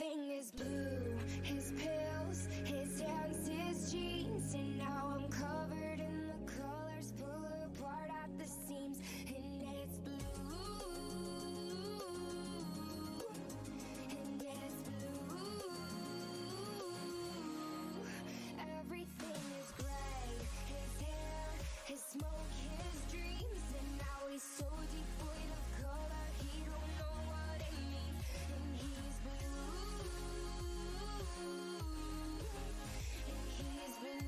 Everything is blue, his pills, his hands, his jeans, and now I'm covered in the colors, pull apart at the seams, and it's blue, and it's blue. Everything is gray, his hair, his smoke, his dreams, and now he's so devoid of color, he don't know what it means, and he's blue, and he's blue.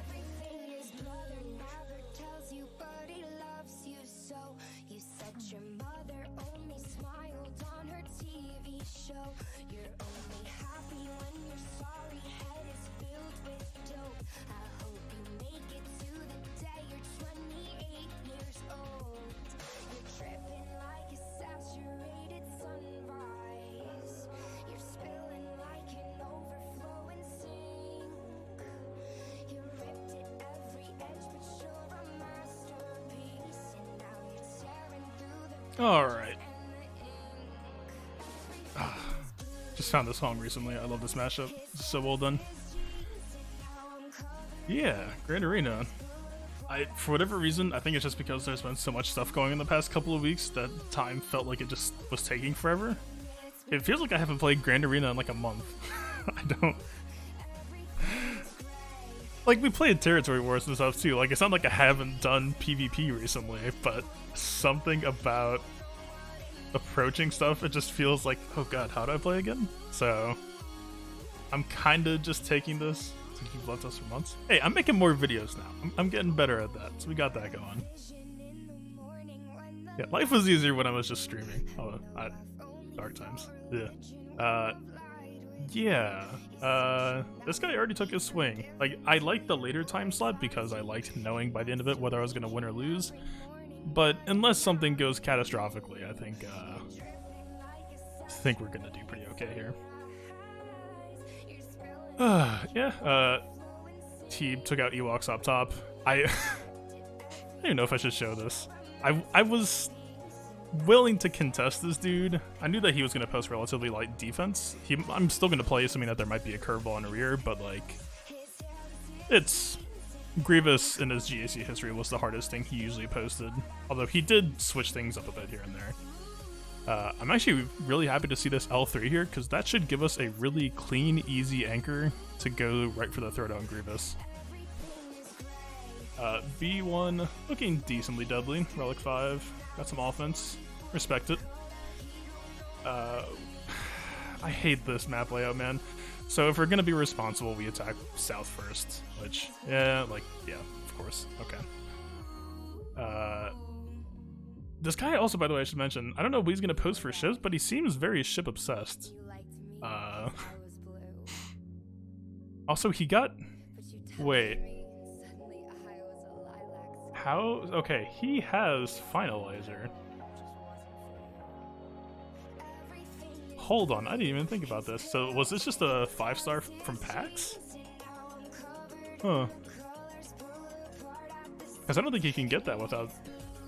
Everything his brother never tells you, but he loves you so. You said your mother only smiled on her TV show. You're only happy when your sorry head is filled with dope. I hope you make it to the day you're 28 years old. You're tripping like a saturated sunrise. You're spilling like an overflowing sink. You ripped at every edge, but you're a masterpiece. And now you're tearing through the Alright. Just found this song recently. I love this mashup. It's so well done. Yeah, Grand Arena. For whatever reason, I think it's just because there's been so much stuff going in the past couple of weeks that time felt like it just was taking forever. It feels like I haven't played Grand Arena in like a month. I don't... Like, we played Territory Wars and stuff too. Like, it's not like I haven't done PvP recently, but something about approaching stuff, it just feels like, oh god, how do I play again? So, I'm kinda just taking this since you've left us for months. Hey, I'm making more videos now. I'm getting better at that, so we got that going. Yeah, life was easier when I was just streaming. Oh, dark times. Yeah. This guy already took his swing. Like, I liked the later time slot because I liked knowing by the end of it whether I was gonna win or lose. But unless something goes catastrophically, I think we're gonna do pretty okay here. Teeb took out Ewoks up top. I don't even know if I should show this. I was willing to contest this dude. I knew that he was gonna post relatively light defense. I'm still gonna play assuming that there might be a curveball in the rear, but like, it's Grievous in his GAC history was the hardest thing he usually posted, although he did switch things up a bit here and there. I'm actually really happy to see this L3 here, because that should give us a really clean, easy anchor to go right for the throwdown Grievous. B1 looking decently deadly. Relic 5, got some offense. Respect it. I hate this map layout, man. So if we're gonna be responsible, we attack south first, which, yeah, of course, okay. This guy also, by the way, I should mention, I don't know if he's gonna post for ships, but he seems very ship obsessed. Also, he got, wait. How, okay, he has Finalizer. Hold on, I didn't even think about this. So was this just a 5-star from PAX? Huh. Because I don't think he can get that without,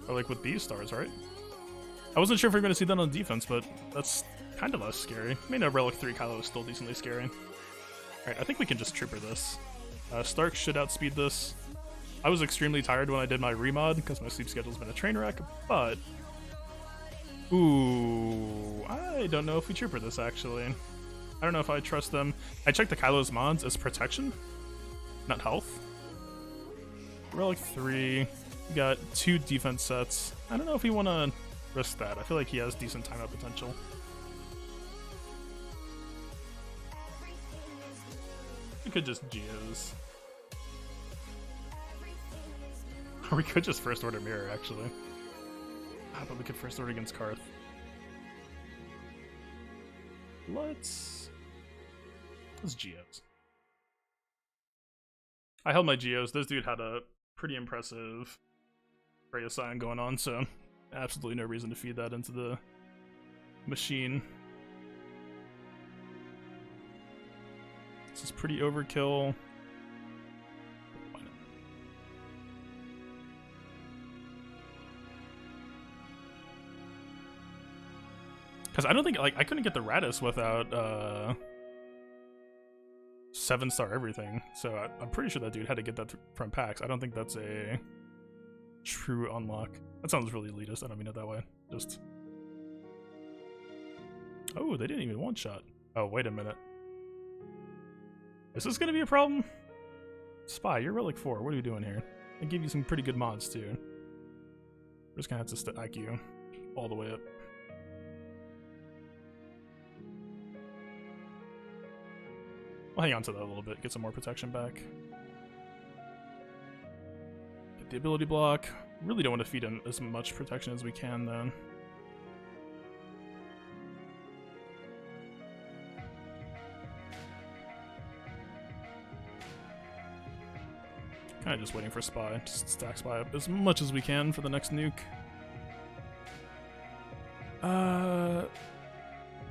or like with these stars, right? I wasn't sure if we were going to see that on defense, but that's kind of less scary. I mean, a Relic 3 Kylo is still decently scary. Alright, I think we can just trooper this. Stark should outspeed this. I was extremely tired when I did my remod because my sleep schedule's been a train wreck, but... Ooh, I don't know if we trooper this, actually. I don't know if I trust them. I checked the Kylo's mods as protection, not health. Relic 3, we got 2 defense sets. I don't know if we want to risk that. I feel like he has decent timeout potential. We could just Geos. Or we could just first order mirror, actually. But we could first order against Karth. Let's Geos. I held my Geos. This dude had a pretty impressive Freya sign going on, so absolutely no reason to feed that into the machine. This is pretty overkill. Because I don't think, like, I couldn't get the Radis without 7-star everything. So I'm pretty sure that dude had to get that from packs. I don't think that's a true unlock. That sounds really elitist. I don't mean it that way. Just... Oh, they didn't even one-shot. Oh, wait a minute. Is this gonna be a problem? Spy, you're Relic 4. What are you doing here? I give you some pretty good mods, too. We're just gonna have to stack you all the way up. I'll hang on to that a little bit, get some more protection back. Get the ability block. Really don't want to feed him as much protection as we can, then. Kind of just waiting for Spy. Just stack Spy up as much as we can for the next nuke. I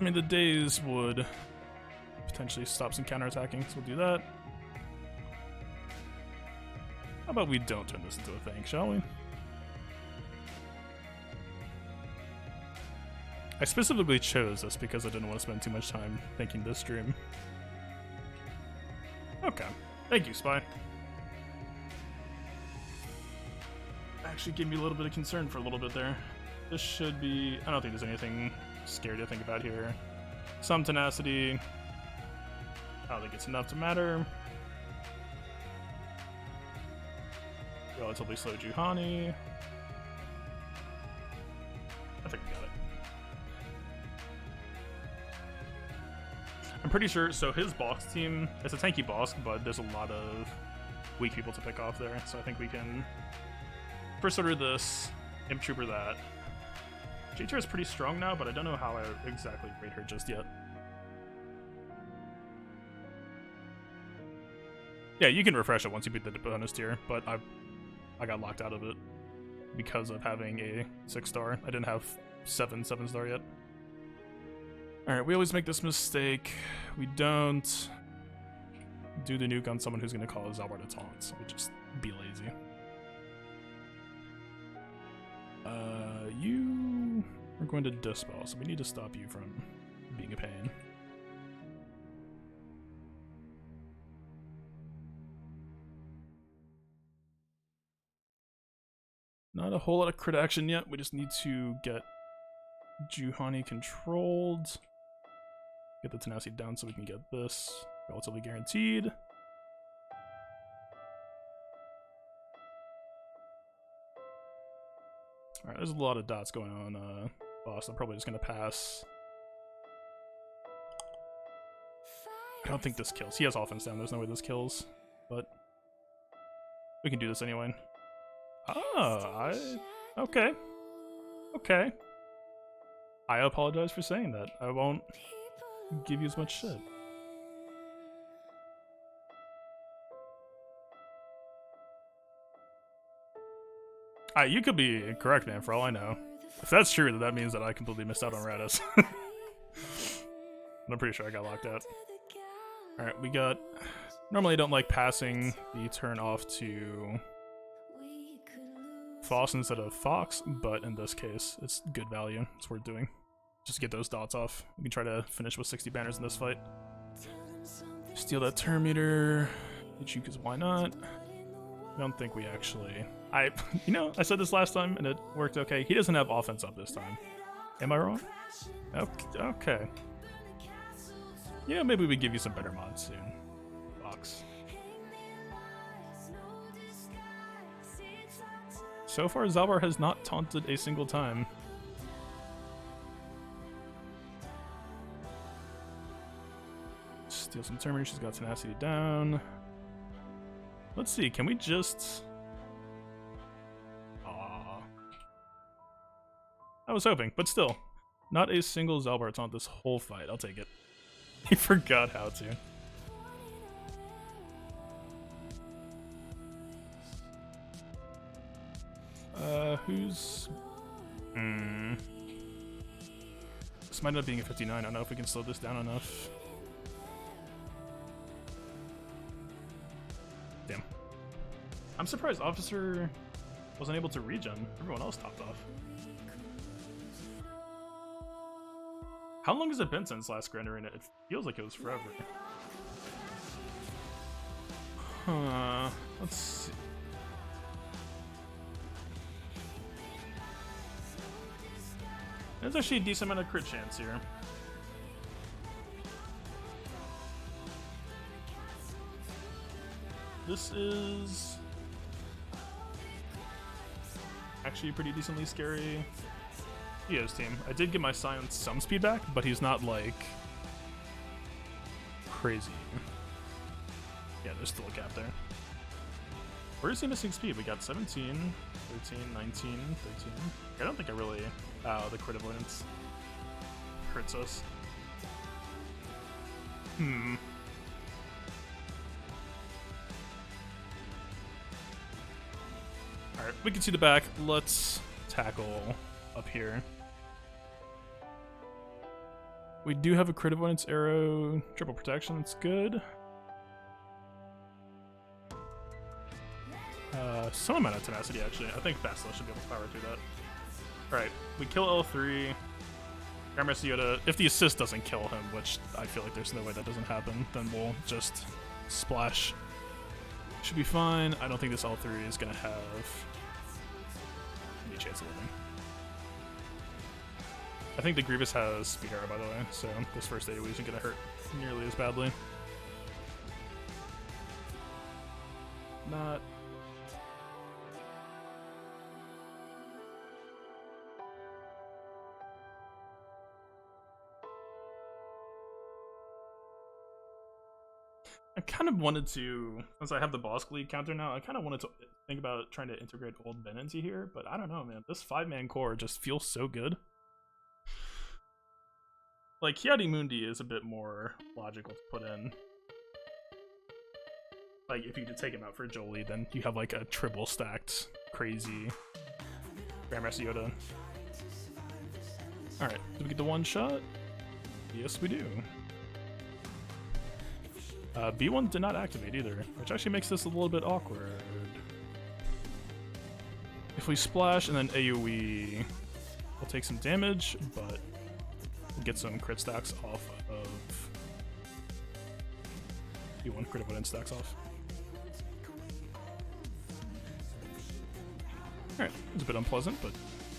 mean, the days would potentially stop some counterattacking, so we'll do that. How about we don't turn this into a thing, shall we? I specifically chose this because I didn't want to spend too much time thinking this stream. Okay. Thank you, Spy. Actually gave me a little bit of concern for a little bit there. This should be... I don't think there's anything scary to think about here. Some tenacity. I don't think it's enough to matter. Relatively slow Juhani. I think we got it. I'm pretty sure, so his boss team, it's a tanky boss, but there's a lot of weak people to pick off there, so I think we can first order this, Imp Trooper that. J-Tier is pretty strong now, but I don't know how I exactly rate her just yet. Yeah, you can refresh it once you beat the bonus tier, but I got locked out of it because of having a 6-star. I didn't have 7-star yet. Alright, we always make this mistake. We don't do the nuke on someone who's going to call a Zalbar to taunt, so we just be lazy. You are going to Dispel, so we need to stop you from being a pain. Not a whole lot of crit action yet, we just need to get Juhani controlled. Get the tenacity down so we can get this relatively guaranteed. Alright, there's a lot of dots going on, boss. I'm probably just gonna pass. I don't think this kills. He has offense down, there's no way this kills. But we can do this anyway. Okay. Okay. I apologize for saying that. I won't give you as much shit. You could be correct, man, for all I know. If that's true, then that means that I completely missed out on Radis. I'm pretty sure I got locked out. Alright, we got... Normally I don't like passing the turn off to Foss instead of Fox, but in this case, it's good value. It's worth doing. Just get those dots off. We can try to finish with 60 banners in this fight. Steal that turn meter. Hit you, because why not? I don't think we actually... you know, I said this last time and it worked okay. He doesn't have offense up this time. Am I wrong? Okay. You know, maybe we give you some better mods soon. Fox. So far, Zalbar has not taunted a single time. Steal some Terminator, she's got tenacity down. Let's see, can we just... I was hoping, but still. Not a single Zalbar taunt this whole fight. I'll take it. He forgot how to. Who's... This might end up being a 59. I don't know if we can slow this down enough. Damn. I'm surprised Officer wasn't able to regen. Everyone else topped off. How long has it been since last Grand Arena? It feels like it was forever. Huh. Let's see. There's actually a decent amount of crit chance here. This is actually pretty decently scary. His team. I did get my science some speed back, but he's not like crazy. Yeah, there's still a gap there. Where is he missing speed? We got 17, 13, 19, 13. I don't think I really... the crit avoidance hurts us. Alright, we can see the back. Let's tackle up here. We do have a crit avoidance arrow, triple protection, that's good. Some amount of tenacity actually. I think Basilisk should be able to power through that. Alright, we kill L3. Grandmaster Yoda, if the assist doesn't kill him, which I feel like there's no way that doesn't happen, then we'll just splash. Should be fine. I don't think this L3 is gonna have any chance of living. I think the Grievous has speed arrow, by the way, so this first AoE isn't gonna hurt nearly as badly. Not. I kind of wanted to, since I have the boss lead counter now, I kind of wanted to think about trying to integrate old Ben into here, but I don't know, man. This 5-man core just feels so good. Like, Hiatus Mundi is a bit more logical to put in. Like, if you could take him out for Jolie, then you have like a triple stacked, crazy Grandmaster Yoda. Alright, did we get the one shot? Yes, we do. B1 did not activate either, which actually makes this a little bit awkward. If we splash and then AoE, we'll take some damage, but we'll get some crit stacks off of B1, crit avoidance stacks off. Alright, it's a bit unpleasant, but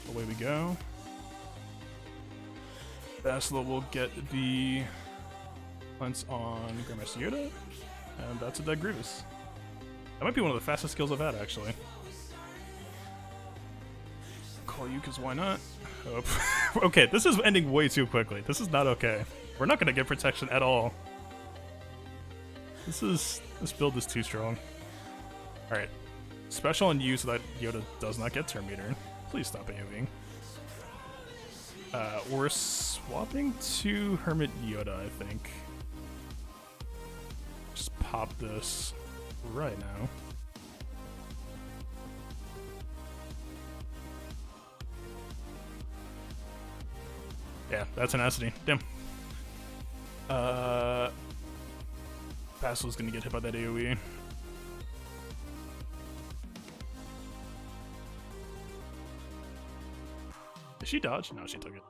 away we go. Basila will get the Lens on Grandmaster Yoda, and that's a dead Grievous. That might be one of the fastest kills I've had, actually. Call you, because why not? Oh. Okay, this is ending way too quickly. This is not okay. We're not going to get protection at all. This build is too strong. Alright. Special on you so that Yoda does not get Turn Meter. Please stop AoEing. We're swapping to Hermit Yoda, I think. Just pop this right now. Yeah, that's tenacity. Damn. Basila's gonna get hit by that AoE. Did she dodge? No, she took it.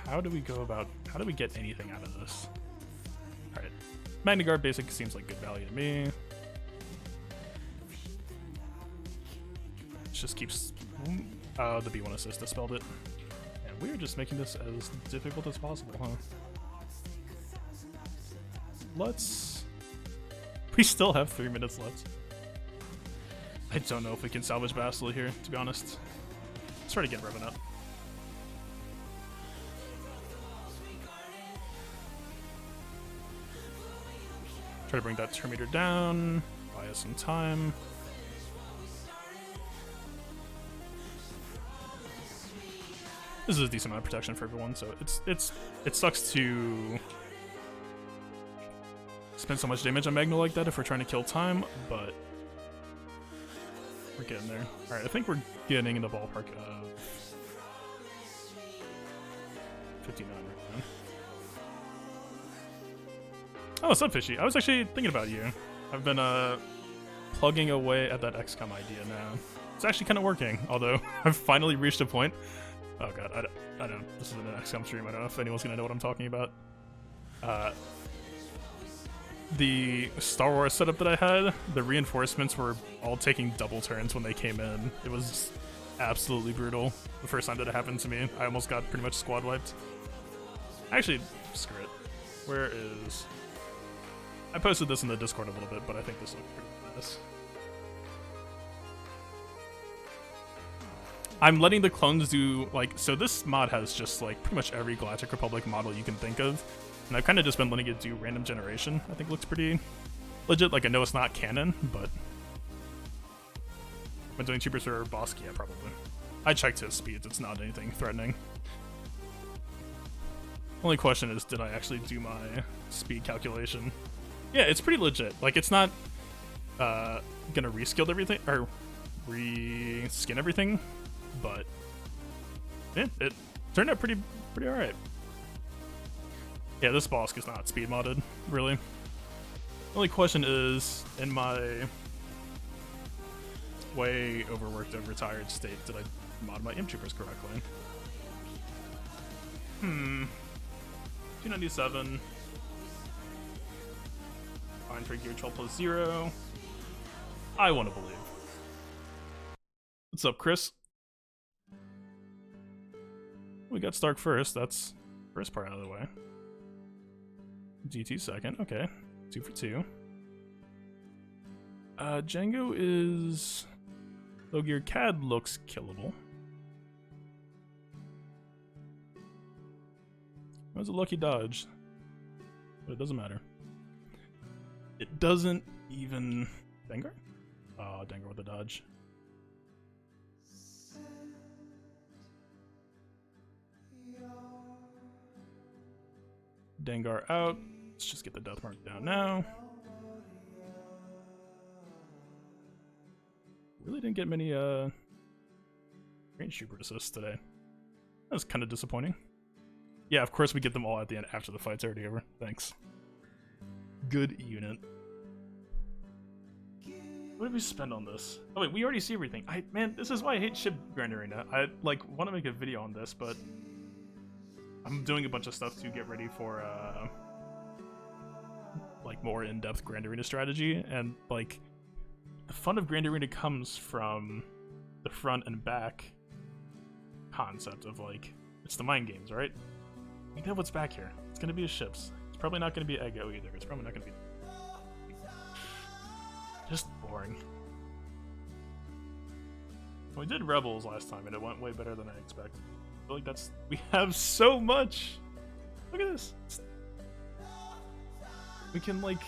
How do we go about... How do we get anything out of this? Alright. Magna Guard basic seems like good value to me. It just keeps... the B1 assist dispelled it. And we're just making this as difficult as possible, huh? Let's... We still have 3 minutes left. I don't know if we can salvage Basila here, to be honest. Let's try to get Revan up. Try to bring that Turn Meter down, buy us some time. This is a decent amount of protection for everyone, so it sucks to spend so much damage on Magno like that if we're trying to kill time, but we're getting there. Alright, I think we're getting in the ballpark of 59 right now. Oh, what's up, Fishy? I was actually thinking about you. I've been plugging away at that XCOM idea now. It's actually kind of working, although I've finally reached a point Oh god, I don't. This is an XCOM stream. I don't know if anyone's gonna know what I'm talking about. The Star Wars setup that I had, the reinforcements were all taking double turns when they came in. It was absolutely brutal. The first time that it happened to me, I almost got pretty much squad wiped. Actually, screw it. Where is... I posted this in the Discord a little bit, but I think this looks pretty nice. I'm letting the clones do, like, so this mod has just, like, pretty much every Galactic Republic model you can think of. And I've kind of just been letting it do random generation. I think looks pretty legit. Like, I know it's not canon, but... Am I doing cheaper for Bosk? Yeah, probably. I checked his speeds. It's not anything threatening. Only question is, did I actually do my speed calculation? Yeah, it's pretty legit. Like, it's not gonna reskill everything, or reskin everything, but yeah, it turned out pretty alright. Yeah, this Bosk is not speed modded, really. The only question is, in my way overworked, overtired state, did I mod my Imp Troopers correctly? 297. Fine for gear 12 plus 0. I want to believe. What's up, Chris? We got Stark first. That's first part out of the way. GT second. Okay. 2 for 2. Django is... Low gear CAD looks killable. That was a lucky dodge. But it doesn't matter. It doesn't even... Dengar? Oh, Dengar with a dodge. Dengar out. Let's just get the death mark down now. Really didn't get many range trooper assists today. That was kind of disappointing. Yeah, of course we get them all at the end after the fight's already over. Thanks. Good unit. What did we spend on this? Oh wait, we already see everything. Man, this is why I hate ship Grand Arena. I like want to make a video on this, but I'm doing a bunch of stuff to get ready for like more in-depth Grand Arena strategy, and like the fun of Grand Arena comes from the front and back concept of like it's the mind games, right? We know what's back here. It's gonna be his ships. It's probably not gonna be Ego either. It's probably not gonna be just boring. We did Rebels last time and it went way better than I expected. I feel like that's... We have so much! Look at this! We can, like...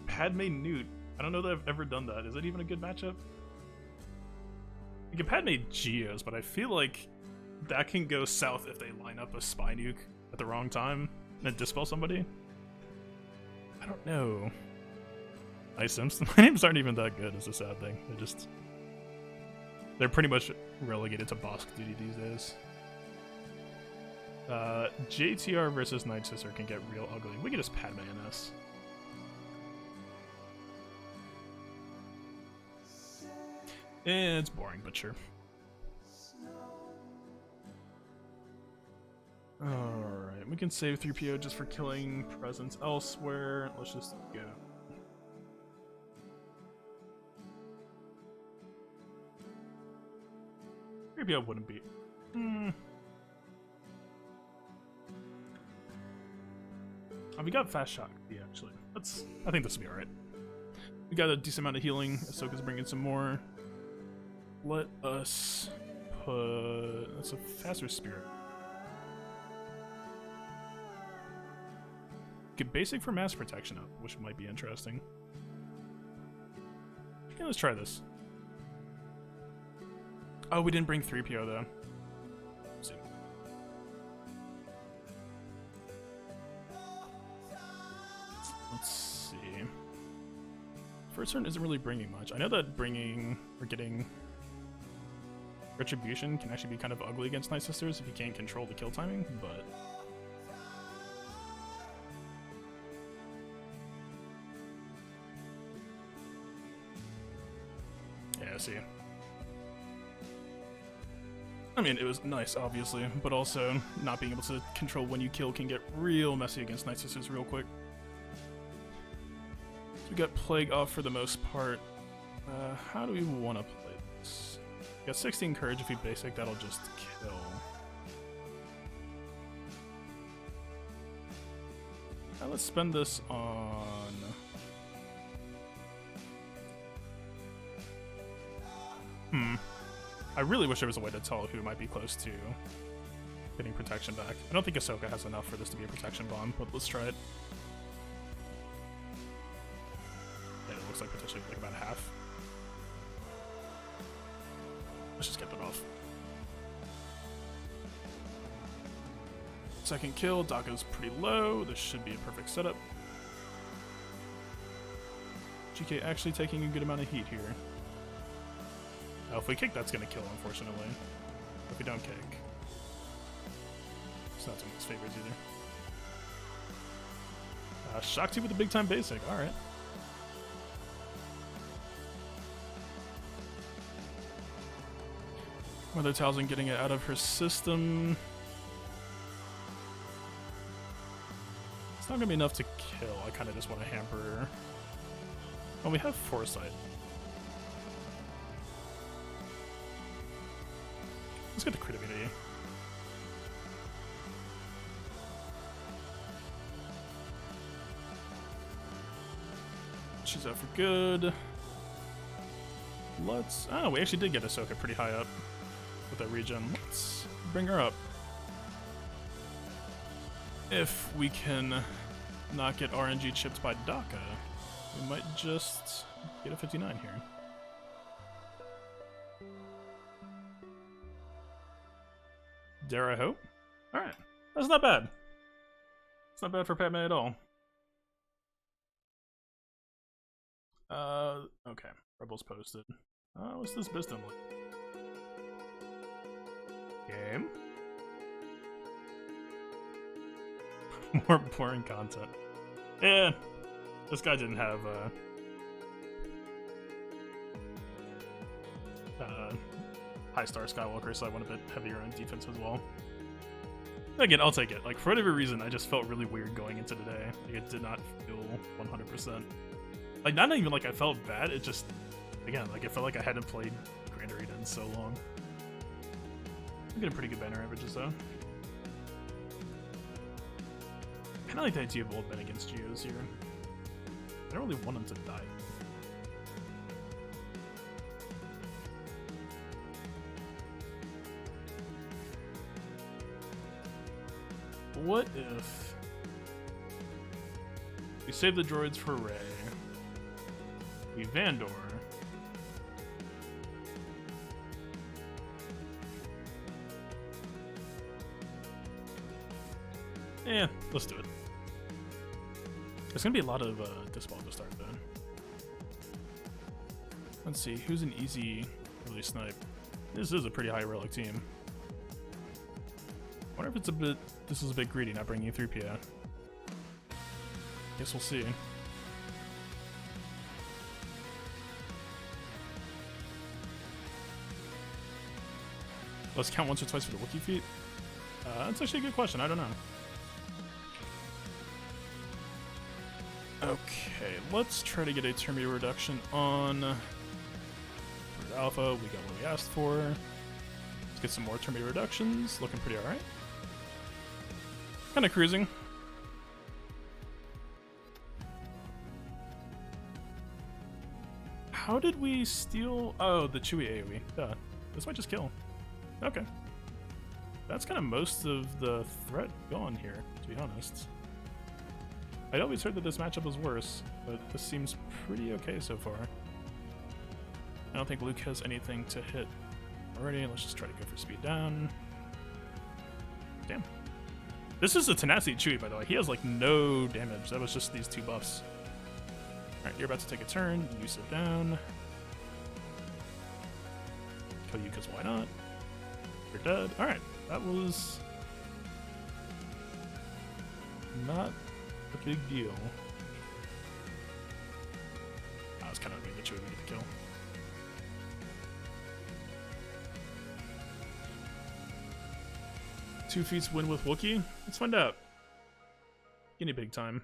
Padme Newt. I don't know that I've ever done that. Is that even a good matchup? We can Padme Geos, but I feel like that can go south if they line up a spy nuke at the wrong time and dispel somebody. I don't know. Ice Sims. My names aren't even that good, is a sad thing. They're pretty much relegated to Bosk duty these days. JTR versus Night Sister can get real ugly. We can just Padme NS. It's boring, but sure. Alright, we can save 3PO just for killing presence elsewhere. Let's just go. Maybe I wouldn't be. Oh, we got fast shock. Yeah, actually. I think this will be alright. We got a decent amount of healing. Ahsoka's bringing some more. Let us put... That's a faster spirit. Get basic for mass protection up, which might be interesting. Okay, let's try this. Oh, we didn't bring 3PO though. Let's see. Let's see. First turn isn't really bringing much. I know that getting Retribution can actually be kind of ugly against Night Sisters if you can't control the kill timing, but... Yeah, I see. I mean, it was nice, obviously, but also not being able to control when you kill can get real messy against Night Sisters real quick. So we got Plague off for the most part. How do we want to play this? We got 16 Courage if we basic, that'll just kill. Now let's spend this on... I really wish there was a way to tell who might be close to getting protection back. I don't think Ahsoka has enough for this to be a protection bomb, but let's try it. And it looks like potentially like about half. Let's just get that off. Second kill, Daka's pretty low. This should be a perfect setup. GK actually taking a good amount of heat here. Now, if we kick, that's going to kill, unfortunately. If we don't kick, it's not doing his favors either. Shakti with the big time basic. All right. Mother Talzin getting it out of her system. It's not going to be enough to kill. I kind of just want to hamper her. Well, we have Foresight. Let's get the crit immunity. She's out for good. Let's... Oh, we actually did get Ahsoka pretty high up with that regen. Let's bring her up. If we can not get RNG chipped by Daka, we might just get a 59 here. Dare I hope? Alright. That's not bad. It's not bad for Padme at all. Okay. Rebels posted. What's this Biston look? Game? More boring content. Yeah. This guy didn't have, high star Skywalker, so I went a bit heavier on defense as well. Again, I'll take it. Like, for whatever reason, I just felt really weird going into today. Like, it did not feel 100%. Like, not even like I felt bad, it just, again, like, it felt like I hadn't played Grand Arena in so long. I'm getting pretty good banner averages, though. I kinda like the idea of old men against Geos here. I don't really want them to die. What if we save the droids for Rey, we Vandor, yeah, let's do it. There's gonna be a lot of dispel to start though. Let's see, who's an easy early snipe? This is a pretty high relic team. I wonder if it's a bit. This is a bit greedy, not bringing 3PO. Guess we'll see. Let's count once or twice for the Wookiee feat. That's actually a good question. I don't know. Okay, let's try to get a turn meter reduction on Alpha. We got what we asked for. Let's get some more turn meter reductions. Looking pretty alright. Kind of cruising. How did we steal? Oh, the Chewie AoE. Duh. This might just kill. Okay. That's kind of most of the threat gone here, to be honest. I'd always heard that this matchup was worse, but this seems pretty okay so far. I don't think Luke has anything to hit already. Let's just try to go for speed down. Damn. This is a Tenacity Chewie, by the way. He has, like, no damage. That was just these two buffs. Alright, you're about to take a turn. You sit down. Kill you, because why not? You're dead. Alright, that was not a big deal. I was kind of hoping the Chewie would get the kill. 2 feats win with Wookiee? Let's find out. Guinea pig time.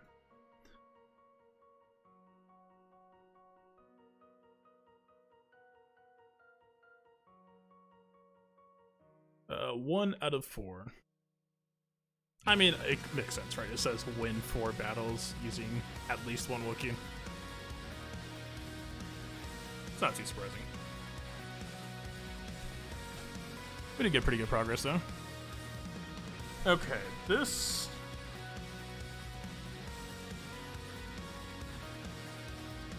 One out of 4. I mean, it makes sense, right? It says win 4 battles using at least 1 Wookiee. It's not too surprising. We did get pretty good progress, though. Okay, this...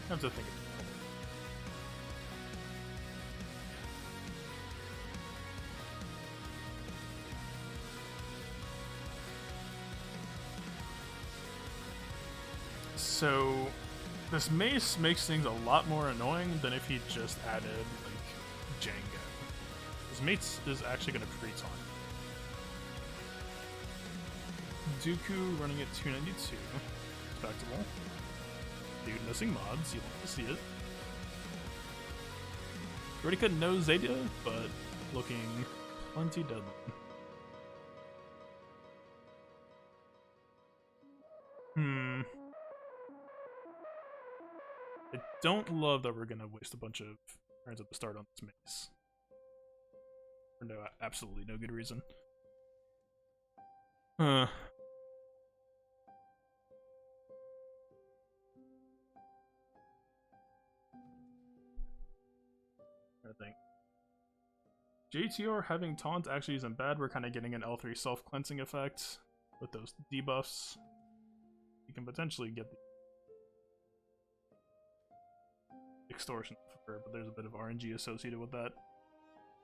I have to think of it. So, this mace makes things a lot more annoying than if he just added, like, Jenga. This mace is actually going to pre-taunt. Dooku running at 292. Respectable. Dude missing mods, you like to see it. Already could no Zeta, but looking plenty deadly. I don't love that we're gonna waste a bunch of turns at the start on this mace. For no, absolutely no good reason. I think JTR having taunt actually isn't bad. We're kind of getting an L3 self-cleansing effect with those debuffs. You can potentially get the extortion, but there's a bit of RNG associated with that.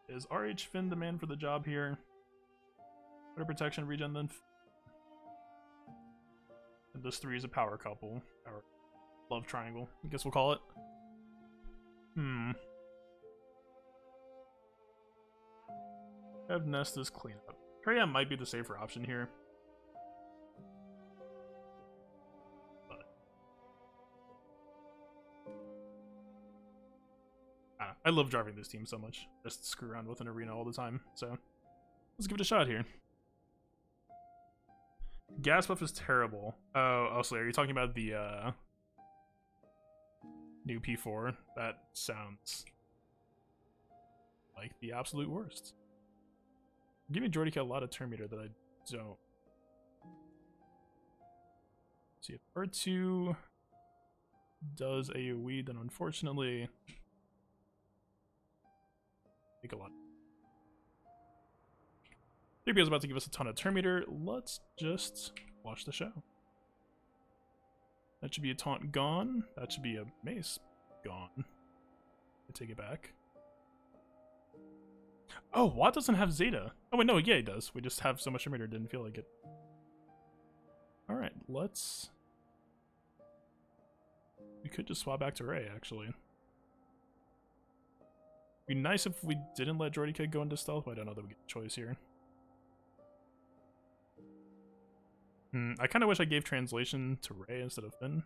Is RH Finn the man for the job here? Better protection, regen, then. And this 3 is a power couple, or love triangle, I guess we'll call it. Have Nesta's cleanup. Freya might be the safer option here. But I love driving this team so much. Just screw around with an arena all the time. So let's give it a shot here. Gas buff is terrible. Oh, Slayer, you're talking about the new P4? That sounds like the absolute worst. Give me Jordica a lot of turn meter that I don't. See if R2 does AoE, then unfortunately take a lot. 3P is about to give us a ton of turn meter. Let's just watch the show. That should be a taunt gone. That should be a mace gone. I take it back. Oh, Watt doesn't have Zeta. Oh wait, no, yeah, he does. We just have so much turn meter, didn't feel like it. Alright, let's... We could just swap back to Rey, actually. Be nice if we didn't let Jordica go into stealth, but I don't know that we get a choice here. I kind of wish I gave translation to Rey instead of Finn.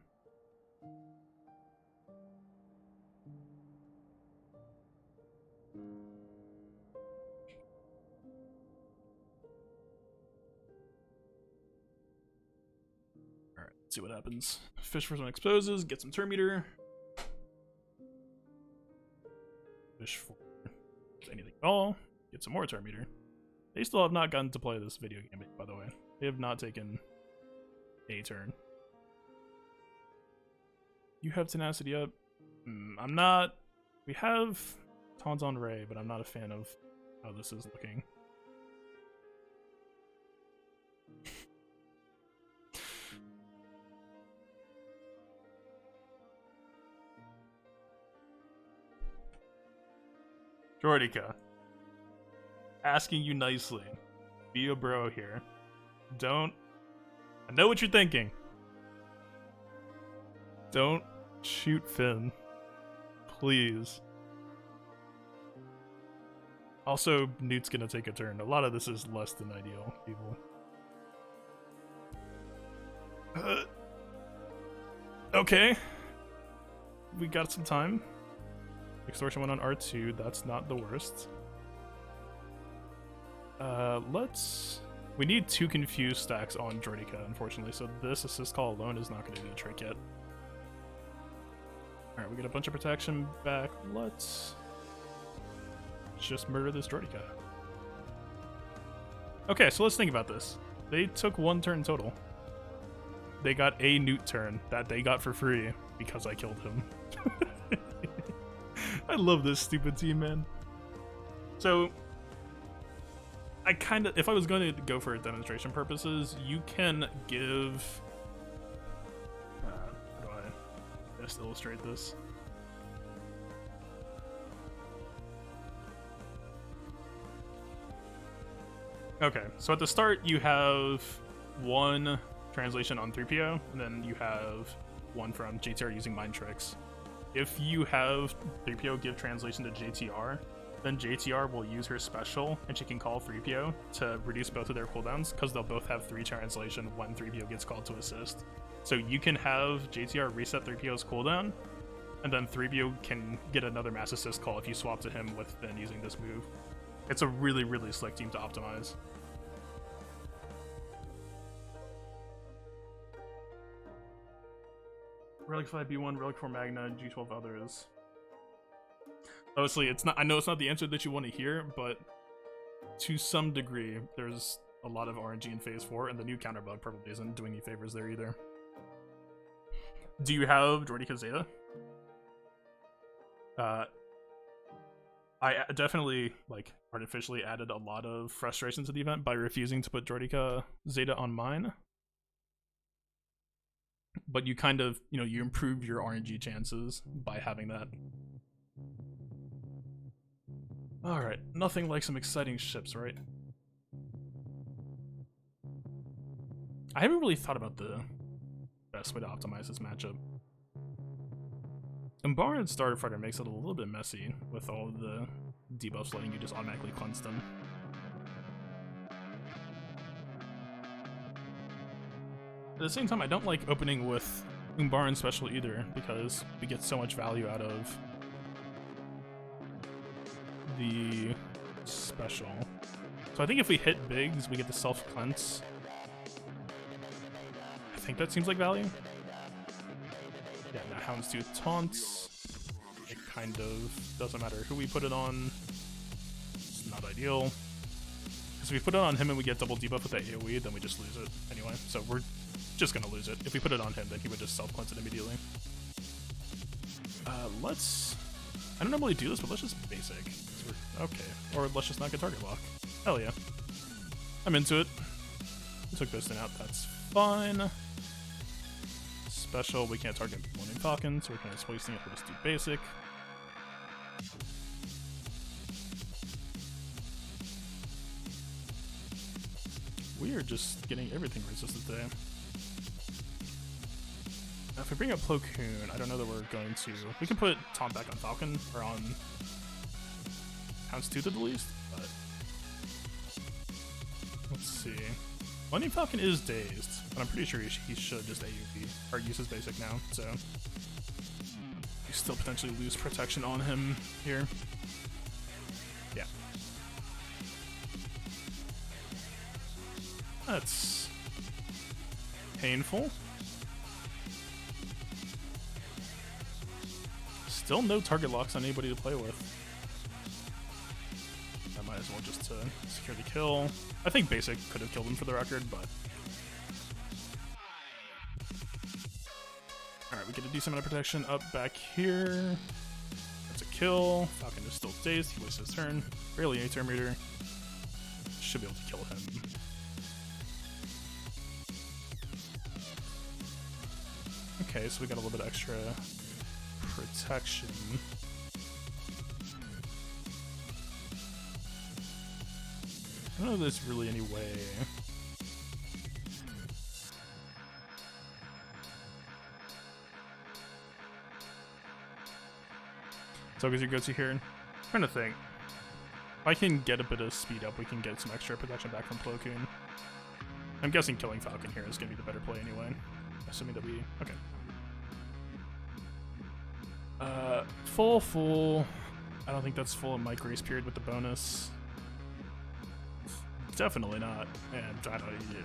Alright, let's see what happens. Fish first one exposes, get some turn meter. Fish for anything at all, get some more turn meter. They still have not gotten to play this video game, by the way. They have not taken a turn. You have tenacity up. I'm not. We have taunts on Rey, but I'm not a fan of how this is looking. Jordica, asking you nicely, be a bro here. Don't. I know what you're thinking. Don't shoot Finn. Please. Also, Newt's gonna take a turn. A lot of this is less than ideal, people. Okay. We got some time. Extortion went on R2. That's not the worst. Let's We need 2 confused stacks on Jordica, unfortunately, so this assist call alone is not going to do the trick yet. Alright, we get a bunch of protection back. Let's just murder this Jordica. Okay, so let's think about this. They took 1 turn total. They got a newt turn that they got for free because I killed him. I love this stupid team, man. So, I kind of, if I was going to go for demonstration purposes, you can give. How do I best illustrate this? Okay, so at the start you have 1 translation on 3PO, and then you have 1 from JTR using mind tricks. If you have 3PO give translation to JTR, then JTR will use her special, and she can call 3PO to reduce both of their cooldowns, because they'll both have 3 translation when 3PO gets called to assist. So you can have JTR reset 3PO's cooldown, and then 3PO can get another mass assist call if you swap to him with Finn using this move. It's a really, really slick team to optimize. Relic 5 B1, Relic 4 Magna, G12 others. Obviously, it's not. I know it's not the answer that you want to hear, but to some degree, there's a lot of RNG in Phase 4, and the new counterbug probably isn't doing any favors there either. Do you have Jordica Zeta? I definitely, like, artificially added a lot of frustration to the event by refusing to put Jordica Zeta on mine. But you kind of, you know, you improve your RNG chances by having that. Alright, nothing like some exciting ships, right? I haven't really thought about the best way to optimize this matchup. Embarred Starfighter makes it a little bit messy with all of the debuffs letting you just automatically cleanse them. At the same time, I don't like opening with Umbaran Special either, because we get so much value out of the special. So I think if we hit bigs, we get the self-cleanse. I think that seems like value. Yeah, now Houndstooth taunts. It kind of doesn't matter who we put it on. It's not ideal. Because if we put it on him and we get double debuff with that AoE, then we just lose it anyway. So we're just gonna lose it. If we put it on him, then he would just self-cleanse it immediately. Let's... I don't normally do this, but let's just basic. Okay, or let's just not get target lock. Hell yeah. I'm into it. We took this thing out, that's fine. Special, we can't target Millennium Falcon, so we're kind of wasting it, we'll just do basic. We are just getting everything resisted today. Now if we bring up Plo Koon, I don't know that we're going to... We can put Taunt back on Falcon, or on Houndstooth at the least, but... Let's see. Millennium Falcon is dazed, but I'm pretty sure he should just AoE, or use his basic now, so... We still potentially lose protection on him here. Yeah. That's... painful. Still no target locks on anybody to play with. I might as well just to secure the kill. I think basic could have killed him for the record, but... Alright, we get a decent amount of protection up back here. That's a kill. Falcon is still dazed, he wastes his turn. Barely any turn meter. Should be able to kill him. Okay, so we got a little bit extra protection. I don't know if there's really any way. So as you go to here, I'm trying to think. If I can get a bit of speed up, we can get some extra protection back from Plo Koon. I'm guessing killing Falcon here is going to be the better play anyway. Assuming that we... Okay. Full. I don't think that's full of my grace period with the bonus. definitely not. And I don't. Yeah.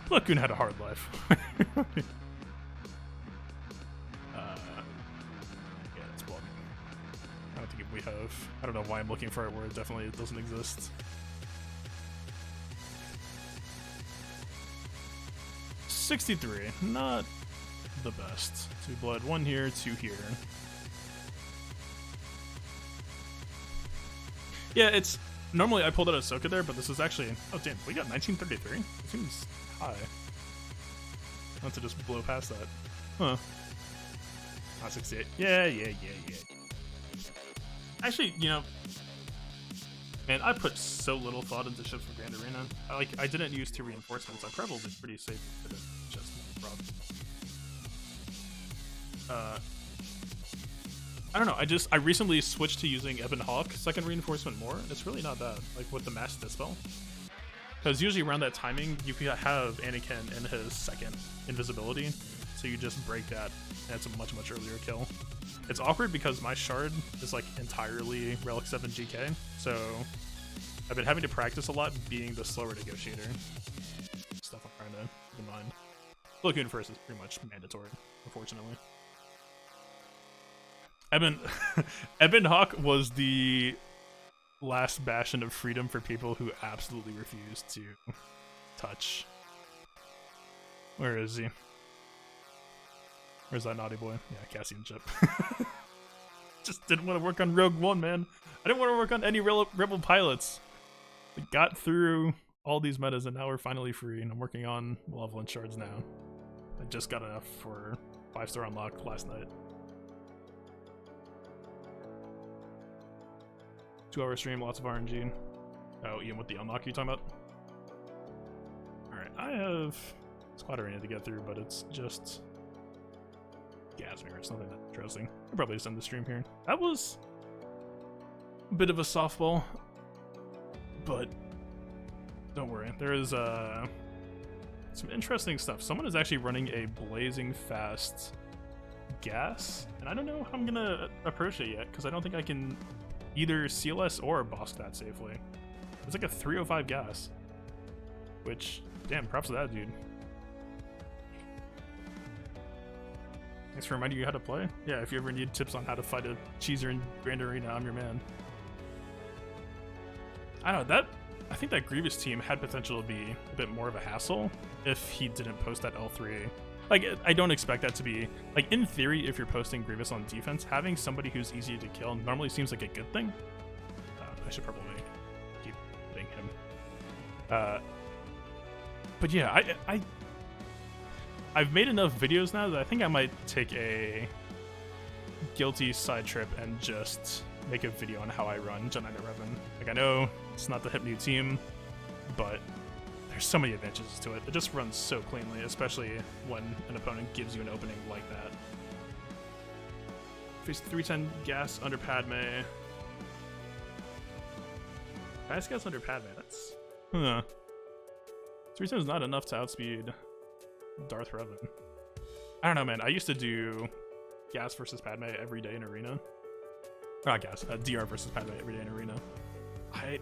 Platoon had a hard life. Yeah, that's blood. I don't think we have. I don't know why I'm looking for it where it definitely doesn't exist. 63, not the best. 2 blood, 1 here, 2 here. Yeah, it's normally I pulled out Ahsoka there, but this is actually, oh damn, we got 1933. It seems high. Not to just blow past that, huh? Not 68. Yeah. Actually, you know, man, I put so little thought into ships for Grand Arena. I didn't use 2 reinforcements. I probably pretty safe to just problem. I don't know. I recently switched to using Ebon Hawk 2nd reinforcement more, and it's really not bad. Like with the mass dispel, because usually around that timing you could have Anakin in his 2nd invisibility, so you just break that, and it's a much earlier kill. It's awkward because my shard is like entirely Relic 7 GK, so I've been having to practice a lot being the slower negotiator. Stuff I'm trying to keep in mind. Looking first is pretty much mandatory, unfortunately. Ebon Hawk was the last bastion of freedom for people who absolutely refused to touch. Where is he? Where's that naughty boy? Yeah, Cassian chip. Just didn't want to work on Rogue One, man. I didn't want to work on any Rebel pilots. We got through all these metas and now we're finally free, and I'm working on Malevolent Shards now. I just got enough for 5-star unlock last night. 2-hour stream, lots of RNG. Oh, Ian, what the unlock are you talking about? Alright, I have Squad Arena to get through, but it's just Gasmir. It's nothing that interesting. I'll probably just end the stream here. That was a bit of a softball, but don't worry. There is some interesting stuff. Someone is actually running a blazing fast gas, and I don't know how I'm gonna approach it yet, because I don't think I can either CLS or Bosk that safely. It's like a 305 gas, which, damn, props to that dude. Thanks for reminding you how to play. Yeah, if you ever need tips on how to fight a cheeser in Grand Arena, I'm your man. I don't know, I think that Grievous team had potential to be a bit more of a hassle if he didn't post that L3. Like, I don't expect that to be, like, in theory, if you're posting Grievous on defense, having somebody who's easy to kill normally seems like a good thing. I should probably keep hitting him. But yeah, I've made enough videos now that I think I might take a guilty side trip and just make a video on how I run Jedi Knight Revan. Like, I know it's not the hip new team, but there's so many advantages to it. It just runs so cleanly, especially when an opponent gives you an opening like that. Face 310 gas under Padme. Fast gas under Padme, that's... Huh. 310 is not enough to outspeed Darth Revan. I don't know, man. I used to do gas versus Padme every day in Arena. Not gas, DR versus Padme every day in Arena. I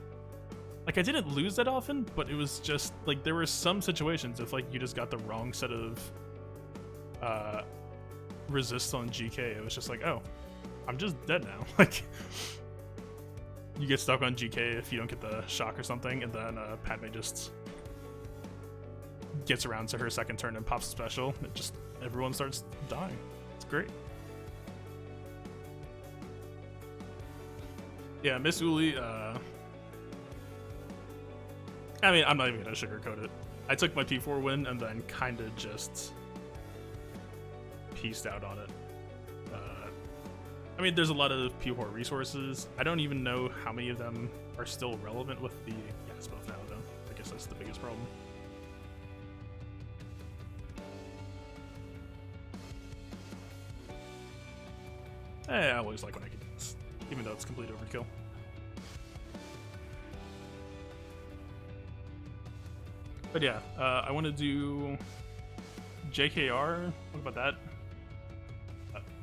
didn't lose that often, but it was just, like, there were some situations if, like, you just got the wrong set of resists on GK, it was just like, oh, I'm just dead now. Like, you get stuck on GK if you don't get the shock or something, and then Padme just gets around to her second turn and pops a special. It just, everyone starts dying. It's great. Yeah, Miss Uli, I mean, I'm not even gonna sugarcoat it. I took my P4 win and then kind of just pieced out on it. I mean, there's a lot of P4 resources. I don't even know how many of them are still relevant with the gas buff now, though. I guess that's the biggest problem. I always like when I can do this, even though it's complete overkill. But yeah, I want to do JKR. What about that?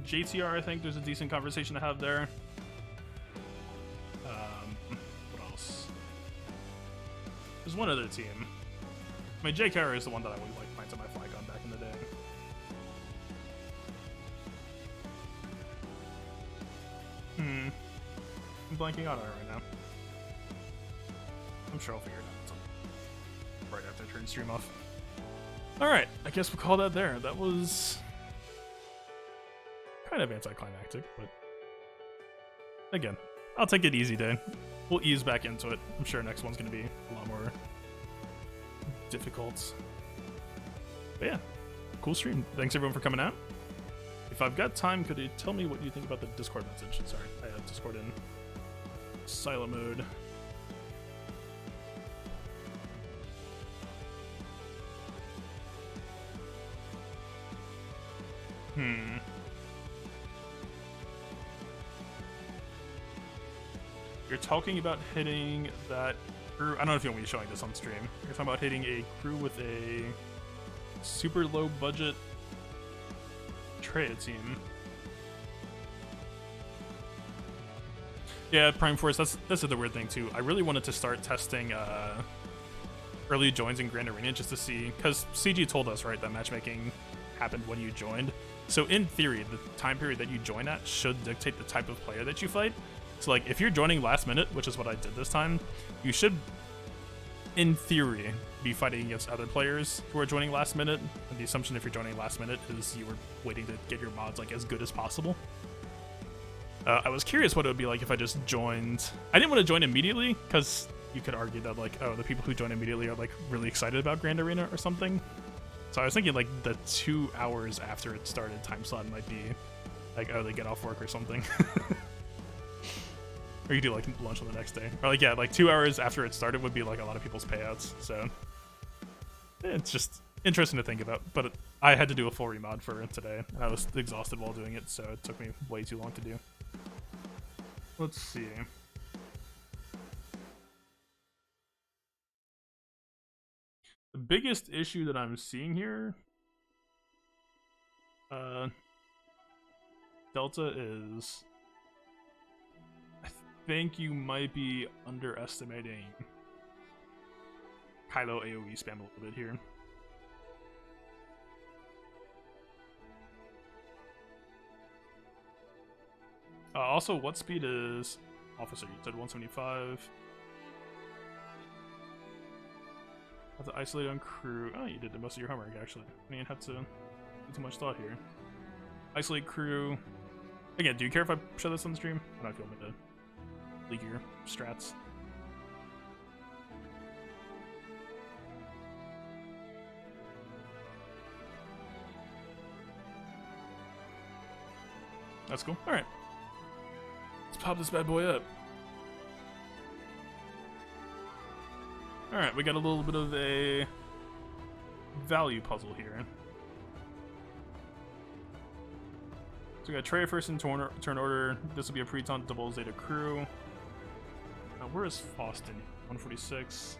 JTR, I think there's a decent conversation to have there. What else? There's one other team. I mean, JKR is the one that I always like planted my flag on back in the day. I'm blanking on it right now. I'm sure I'll figure it out right after I turn stream off. Alright, I guess we'll call that there. That was kind of anticlimactic, but again, I'll take it easy day. We'll ease back into it. I'm sure next one's going to be a lot more difficult. But yeah, cool stream. Thanks everyone for coming out. If I've got time, could you tell me what you think about the Discord message? Sorry, I have Discord in silent mode. You're talking about hitting that crew. I don't know if you want me showing this on stream. You're talking about hitting a crew with a super low budget Traya team. Yeah, Prime Force, that's the other weird thing too. I really wanted to start testing early joins in Grand Arena just to see, because CG told us, right, that matchmaking happened when you joined. So in theory, the time period that you join at should dictate the type of player that you fight. So like, if you're joining last minute, which is what I did this time, you should, in theory, be fighting against other players who are joining last minute. And the assumption if you're joining last minute is you were waiting to get your mods like as good as possible. I was curious what it would be like if I just joined. I didn't want to join immediately because you could argue that like, oh, the people who join immediately are like really excited about Grand Arena or something. So I was thinking like the 2 hours after it started time slot might be like, oh, they get off work or something. Or you do like lunch on the next day. Or like, yeah, like 2 hours after it started would be like a lot of people's payouts. So it's just interesting to think about. But I had to do a full remod for it today. And I was exhausted while doing it, so it took me way too long to do. Let's see. The biggest issue that I'm seeing here, Delta, is I think you might be underestimating Kylo AoE spam a little bit here. Also, what speed is Officer? You said 175. Have to isolate on crew. Oh, you did the most of your homework, actually. I didn't have to do too much thought here. Isolate crew. Again, do you care if I show this on the stream? I don't know if you want me to leak your strats. That's cool. Alright. Let's pop this bad boy up. Alright, we got a little bit of a value puzzle here. So we got Traya first in turn order. This will be a pre-taunt double Zeta crew. Now, where is Faustin? 146.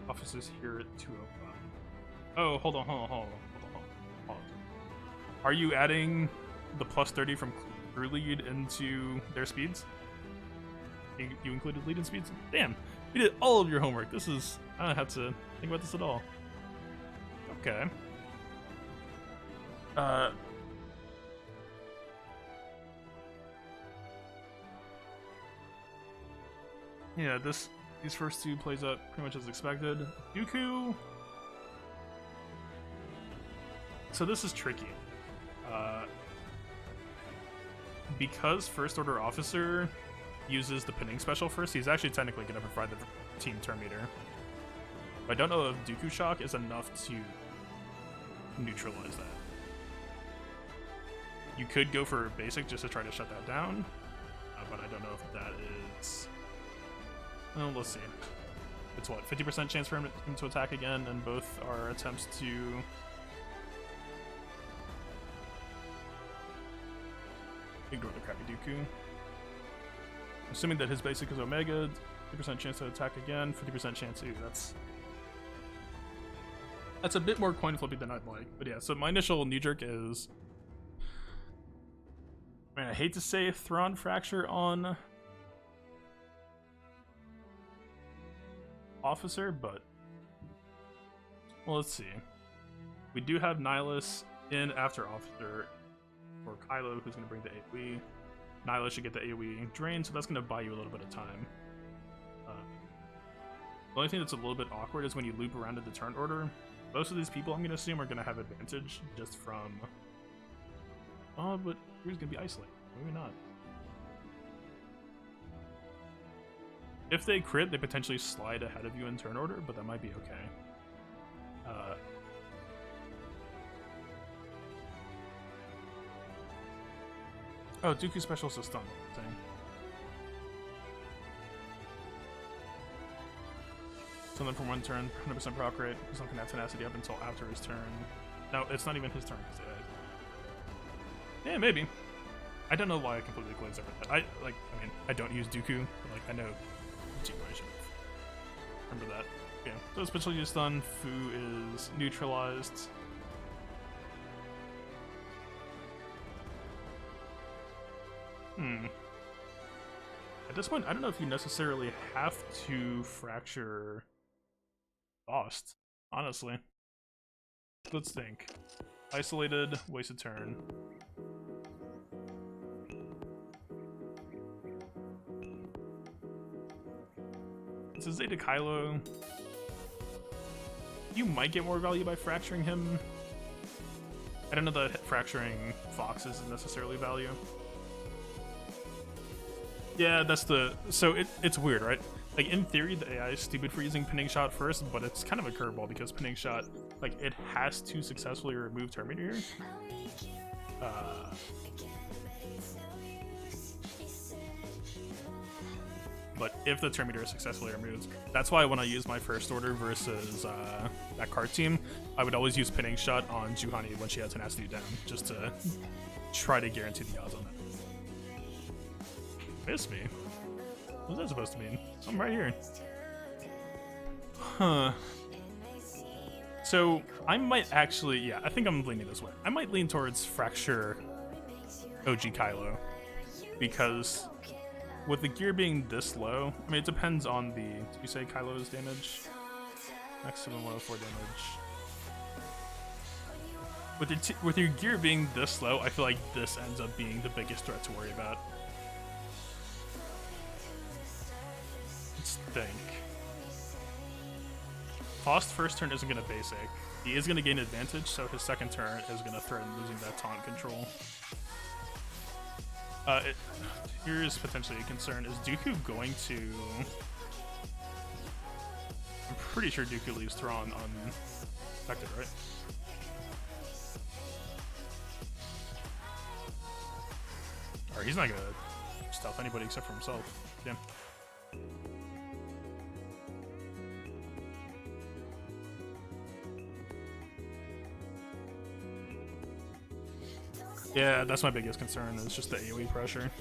Officers here at 205. Oh, hold on. Are you adding the plus 30 from crew lead into their speeds? You included lead and speeds? Damn, you did all of your homework. This is, I don't have to think about this at all. Okay. Yeah, these first two plays out pretty much as expected. Dooku. So this is tricky. Because First Order Officer uses the pinning special first, he's actually technically going to provide the team turn meter. But I don't know if Dooku Shock is enough to neutralize that. You could go for basic just to try to shut that down, but I don't know if that is... Well, let's see. It's what, 50% chance for him to attack again, and both are attempts to... ignore the crappy Dooku. Assuming that his basic is Omega, 50% chance to attack again, 50% chance. Ooh, that's a bit more coin flippy than I'd like. But yeah, so my initial knee jerk is, man, I hate to say Thrawn Fracture on Officer, but well, let's see. We do have Nihilus in after Officer for Kylo, who's going to bring the AoE. Nihilus should get the AoE drain, so that's going to buy you a little bit of time. The only thing that's a little bit awkward is when you loop around in the turn order. Most of these people, I'm going to assume, are going to have advantage just from... Oh, but who's going to be isolated? Maybe not. If they crit, they potentially slide ahead of you in turn order, but that might be okay. Oh, Dooku Specialist is stunned. Dang. So then for one turn, 100% proc rate. He's not going to have tenacity up until after his turn. No, it's not even his turn. Yeah, maybe. I don't know why I completely glazed over that. I don't use Dooku, but I know I should remember that. Yeah, so special use stun. Fu is neutralized. At this point, I don't know if you necessarily have to fracture Lost, honestly. Let's think. Isolated, wasted turn. It's a Zeta Kylo. You might get more value by fracturing him. I don't know that fracturing Fox is necessarily value. Yeah, that's the... So it's weird, right? Like, in theory, the AI is stupid for using Pinning Shot first, but it's kind of a curveball because Pinning Shot, like, it has to successfully remove Terminator. But if the Terminator is successfully removed, that's why when I use my first order versus that card team, I would always use Pinning Shot on Juhani when she has tenacity down, just to try to guarantee the odds on that. Miss me? What's that supposed to mean? I'm right here. Huh. So, I might actually... Yeah, I think I'm leaning this way. I might lean towards Fracture OG Kylo. Because with the gear being this low... I mean, it depends on the... Did you say Kylo's damage? Maximum 104 damage. With your gear being this low, I feel like this ends up being the biggest threat to worry about. Let's think. Faust first turn isn't going to basic. He is going to gain advantage, so his second turn is going to threaten losing that taunt control. Here's potentially a concern. Is Dooku going to... I'm pretty sure Dooku leaves Thrawn unaffected, right? Or he's not going to stealth anybody except for himself. Yeah. Yeah, that's my biggest concern, is just the AoE pressure.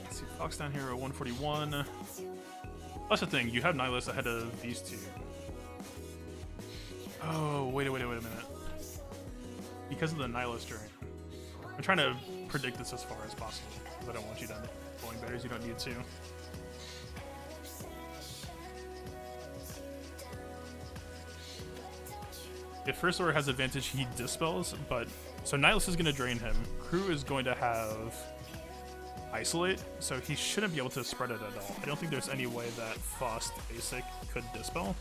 Let's see, Fox down here at 141. That's the thing, you have Nihilus ahead of these two. Oh, wait a minute. Because of the Nihilus drain. I'm trying to predict this as far as possible, because I don't want you to end up blowing betters you don't need to. If First Order has advantage, he dispels, but... So Nihilus is going to drain him. Crew is going to have Isolate, so he shouldn't be able to spread it at all. I don't think there's any way that Faust Basic could dispel.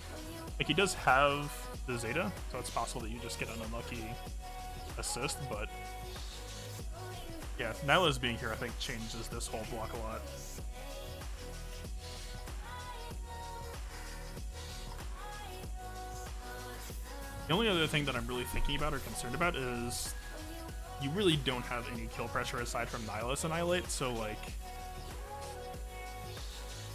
Like, he does have the Zeta, so it's possible that you just get an unlucky assist, but... Yeah, Nihilus being here, I think, changes this whole block a lot. The only other thing that I'm really thinking about or concerned about is you really don't have any kill pressure aside from Nihilus Annihilate, so like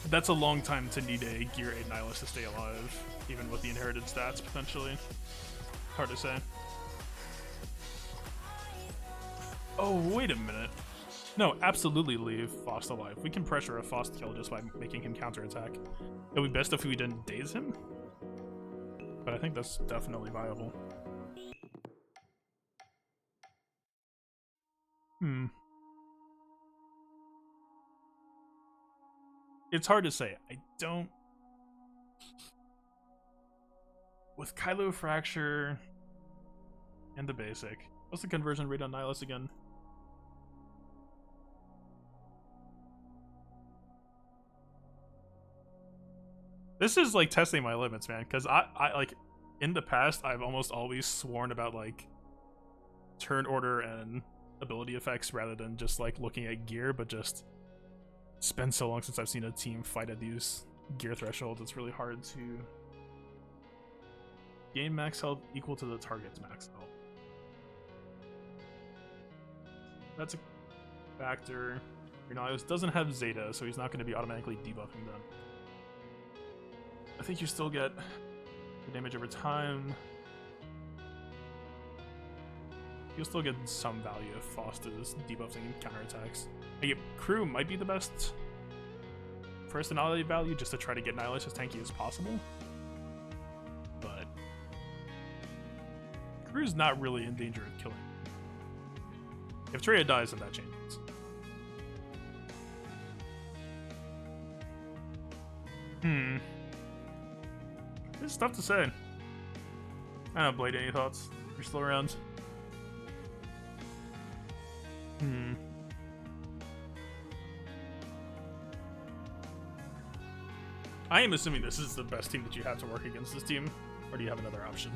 that's a long time to need a Gear 8 Nihilus to stay alive, even with the inherited stats potentially. Hard to say. Oh, wait a minute. No, absolutely leave Faust alive. We can pressure a Faust kill just by making him counterattack. It would be best if we didn't daze him. But I think that's definitely viable. It's hard to say. I don't. With Kylo Fracture and the basic. What's the conversion rate on Nihilus again? This is like testing my limits, man, because I like in the past I've almost always sworn about like turn order and ability effects rather than just like looking at gear, but just it's been so long since I've seen a team fight at these gear thresholds. It's really hard to gain max health equal to the target's max health. That's a factor. Rinalios doesn't have Zeta, so he's not going to be automatically debuffing them. I think you still get the damage over time. You'll still get some value if Faust is debuffing counterattacks. Crew might be the best personality value just to try to get Nihilus as tanky as possible. But Crew's not really in danger of killing. If Traya dies, then that changes. It's tough to say. I don't know, Blade, any thoughts? You're still around? I am assuming this is the best team that you have to work against this team, or do you have another option?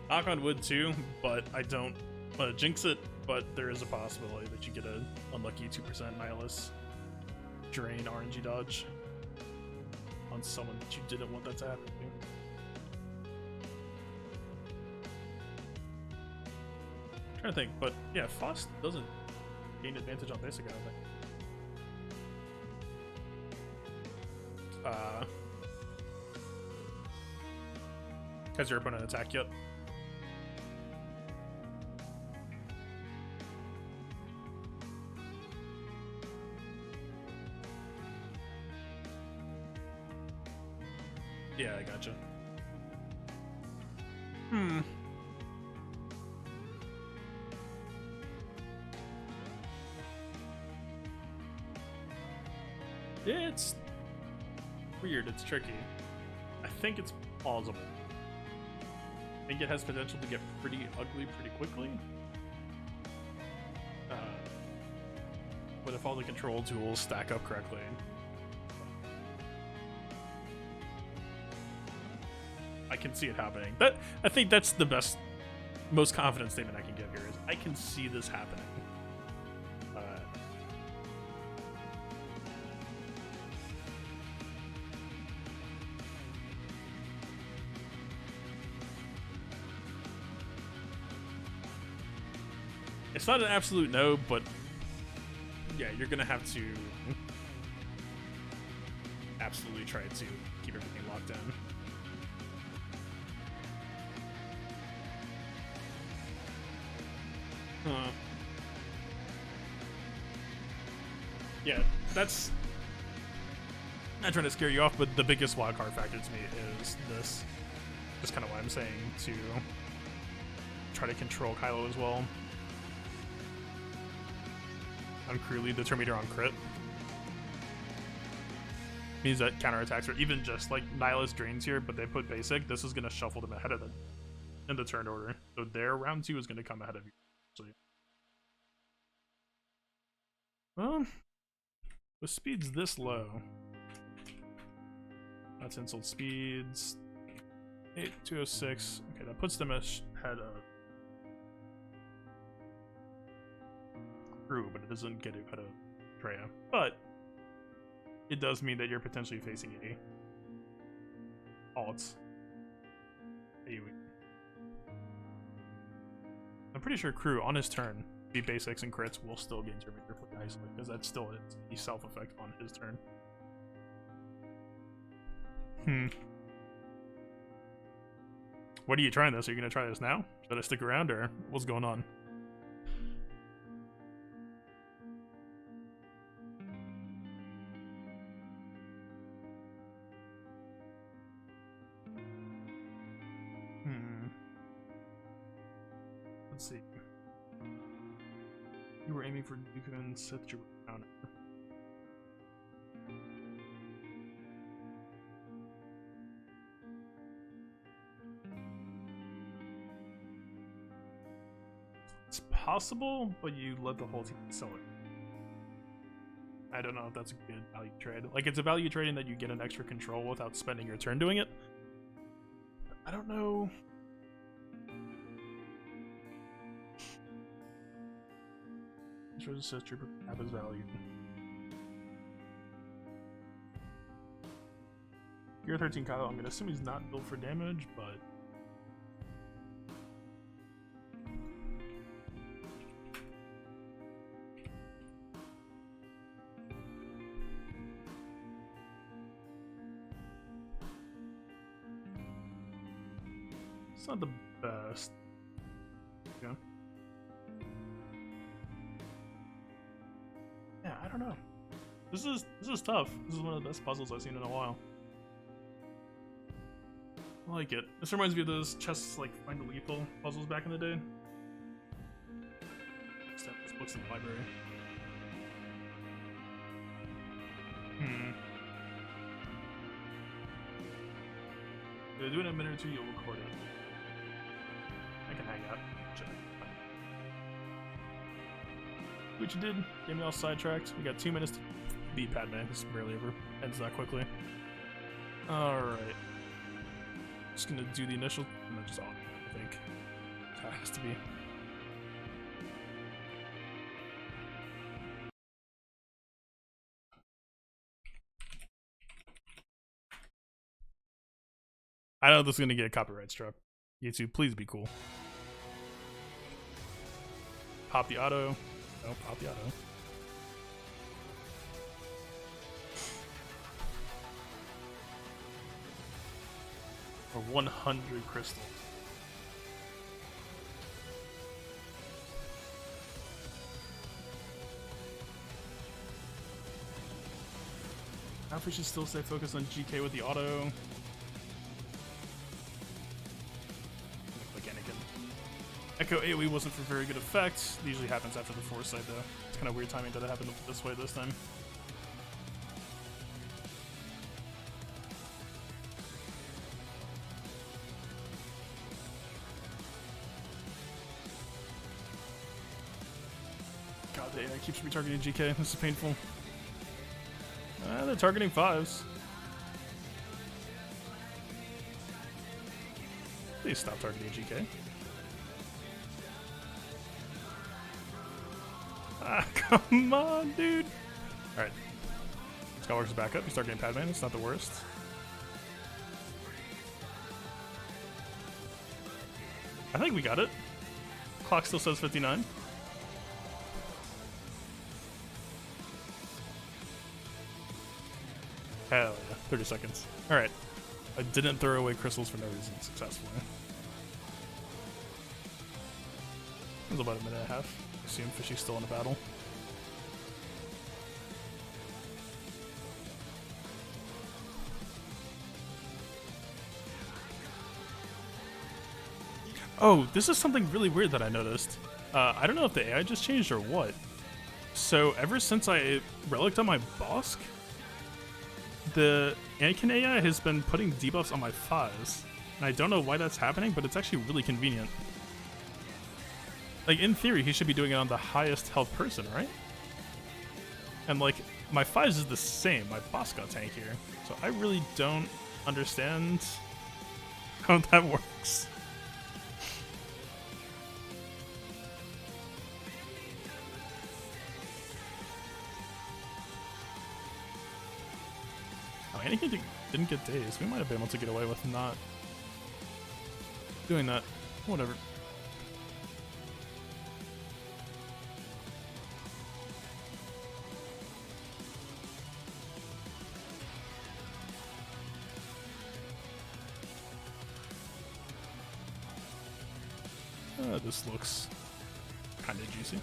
Knock on wood too, but I don't want to jinx it, but there is a possibility that you get an unlucky 2% Nihilus drain RNG dodge on someone that you didn't want that to happen to. I'm trying to think, but yeah, Faust doesn't gain advantage on basic, I don't think. Has your opponent attacked yet? Yeah, I gotcha. It's weird, it's tricky. I think it's plausible. I think it has potential to get pretty ugly pretty quickly. But if all the control tools stack up correctly, I can see it happening. I think that's the best, most confident statement I can give here is I can see this happening. It's not an absolute no, but yeah, you're gonna have to absolutely try to keep everything locked down. Yeah, that's not trying to scare you off, but the biggest wildcard factor to me is this. Just kind of what I'm saying, to try to control Kylo as well. On crew lead, the turn meter on crit means that counterattacks, or even just like Nihilus drains here, but they put basic, this is going to shuffle them ahead of them in the turn order. So their round 2 is going to come ahead of you. Well, with speeds this low, that's insult speeds 8206. Okay, that puts them ahead of Crew, but it doesn't get it ahead of Traya. But it does mean that you're potentially facing a alt. I'm pretty sure Crew on his turn, be basics and crits, will still gain turn meter pretty nicely, because that's still a self effect on his turn. What are you trying this? Are you gonna try this now? Should I stick around, or what's going on? Let's see. You were aiming for Dooku and Sith Trooper counter. It's possible, but you let the whole team sell it. I don't know if that's a good value trade. Like, it's a value trade in that you get an extra control without spending your turn doing it. I don't know. This says Trooper have his value. Gear 13 Kylo, I'm gonna assume he's not built for damage, but it's not the best. Yeah. Yeah, I don't know. This is tough. This is one of the best puzzles I've seen in a while. I like it. This reminds me of those chests like Find the Lethal puzzles back in the day. Just have these books in the library. If I do it in a minute or two, you'll record it. I can hang out. Check. What you did, get me all sidetracked. We got 2 minutes to beat Padme. This barely ever ends that quickly. Alright. Just gonna do the initial, and then just auto, I think. That has to be. I know this is gonna get copyright struck. YouTube, please be cool. Pop the auto. No, pop the auto. For 100 crystals. I think we should still stay focused on GK with the auto. Like Anakin. Echo AoE wasn't for very good effect. It usually happens after the foresight though. It's kind of weird timing that it happened this way this time. God, the AI keeps retargeting GK. This is painful. They're targeting 5s. Please stop targeting GK. Ah, come on, dude. Alright. Skywalker's back up. You start getting Padman. It's not the worst. I think we got it. Clock still says 59. Hell yeah. 30 seconds. Alright. I didn't throw away crystals for no reason successfully. It was about a minute and a half. I assume Fishy's still in a battle. Oh, this is something really weird that I noticed. I don't know if the AI just changed or what. So ever since I relicked on my Bosk, the Anakin AI has been putting debuffs on my 5s. And I don't know why that's happening, but it's actually really convenient. Like, in theory, he should be doing it on the highest health person, right? And, like, my 5s is the same. My Bosk got tankier. So I really don't understand how that works. Anakin didn't get dazed. We might have been able to get away with not doing that. Whatever. This looks kind of juicy.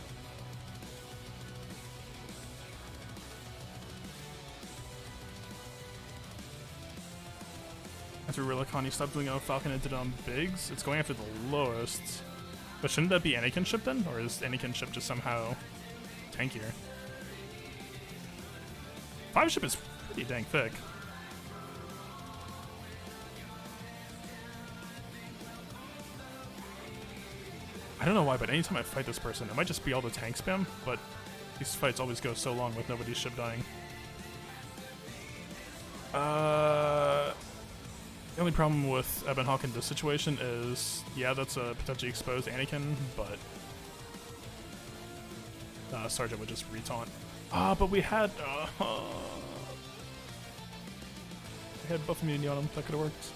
After Relicon, you stopped doing it on Falcon and did it on Biggs. It's going after the lowest. But shouldn't that be Anakin's ship then? Or is Anakin's ship just somehow tankier. 5 ship is pretty dang thick. I don't know why, but anytime I fight this person, it might just be all the tank spam, but these fights always go so long with nobody's ship dying. The only problem with Ebon Hawk in this situation is, yeah, that's a potentially exposed Anakin, but Sergeant would just retaunt. But we had buff immunity on him. That could have worked.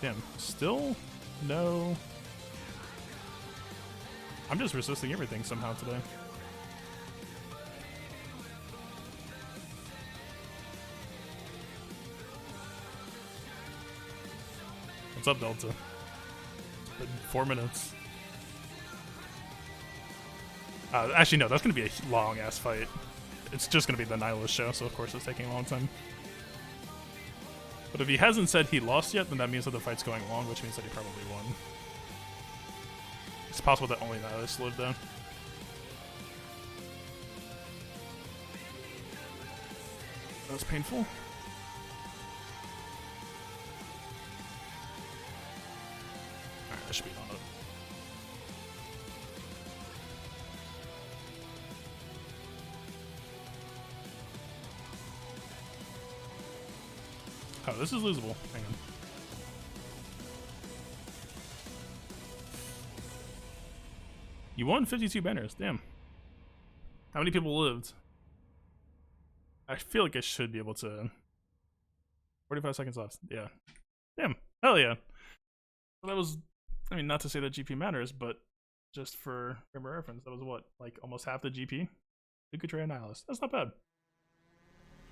Damn, still no. I'm just resisting everything somehow today. What's up, Delta? It's been 4 minutes. Actually, no, that's gonna be a long ass fight. It's just gonna be the Nihilist show, so of course it's taking a long time. But if he hasn't said he lost yet, then that means that the fight's going long, which means that he probably won. It's possible that only Nihilist lived though. That was painful. Alright, that should be on it. Oh, this is losable. Hang on. You won 52 banners. Damn. How many people lived? I feel like I should be able to. 45 seconds left. Yeah. Damn. Hell yeah. Well, that was, I mean, not to say that GP matters, but just for reference, that was what? Like almost half the GP? You could trade a Nihilist. That's not bad.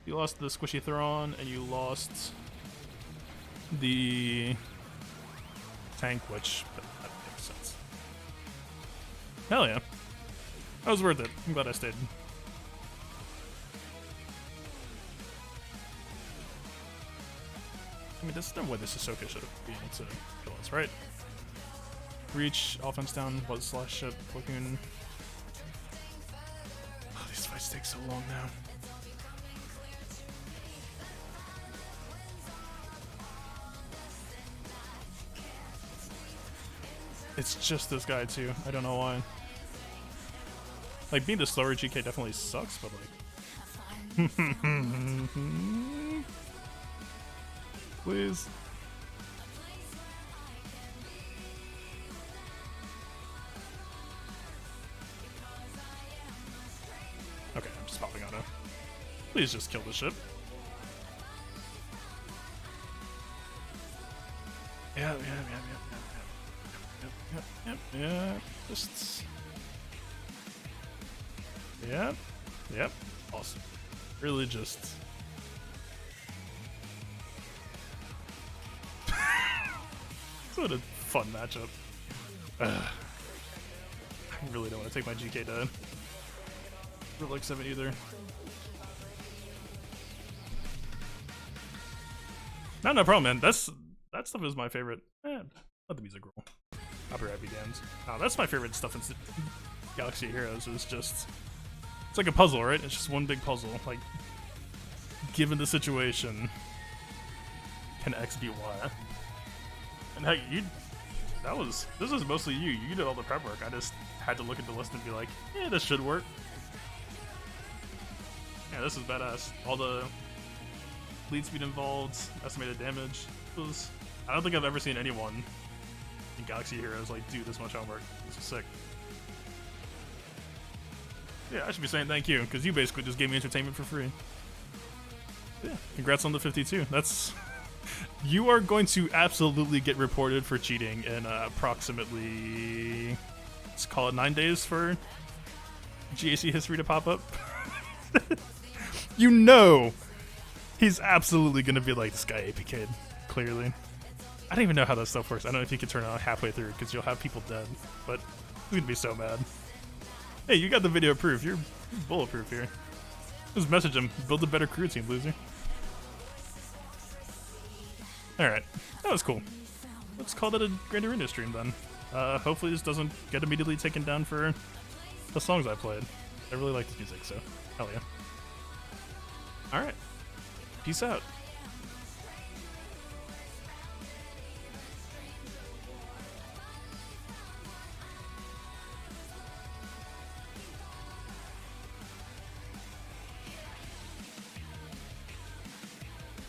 You lost the Squishy Thrawn, and you lost the tank, which that makes sense. Hell yeah. That was worth it. I'm glad I stayed. I mean, there's no way this Ahsoka should have been able to kill us, right? Reach, offense down, was slash ship, Lagoon. Oh, these fights take so long now. It's just this guy too. I don't know why. Like, being the slower GK definitely sucks, but like... Please. Okay, I'm just popping auto. Please just kill the ship. Yeah. Just. Yep. Awesome. Really just. What a fun matchup. I really don't want to take my GK to Relic 7 either. No problem, man. That stuff is my favorite. Let the music roll. Copyright begins. That's my favorite stuff in Galaxy of Heroes. Is just, it's like a puzzle, right? It's just one big puzzle. Like, given the situation, can X beat Y? And heck, this was mostly you. You did all the prep work. I just had to look at the list and be like, yeah, this should work. Yeah, this is badass. All the lead speed involved, estimated damage. I don't think I've ever seen anyone in Galaxy Heroes like do this much homework. This is sick. Yeah, I should be saying thank you, because you basically just gave me entertainment for free. Yeah, congrats on the 52. That's... You are going to absolutely get reported for cheating in approximately, let's call it 9 days for GAC history to pop up. You know he's absolutely going to be like, this guy AP kid, clearly. I don't even know how that stuff works. I don't know if you can turn it on halfway through because you'll have people dead, but he's going to be so mad. Hey, you got the video proof. You're bulletproof here. Just message him. Build a better crew team, loser. Alright, that was cool. Let's call that a Grand Arena stream then. Hopefully this doesn't get immediately taken down for the songs I played. I really like this music, so hell yeah. Alright. Peace out.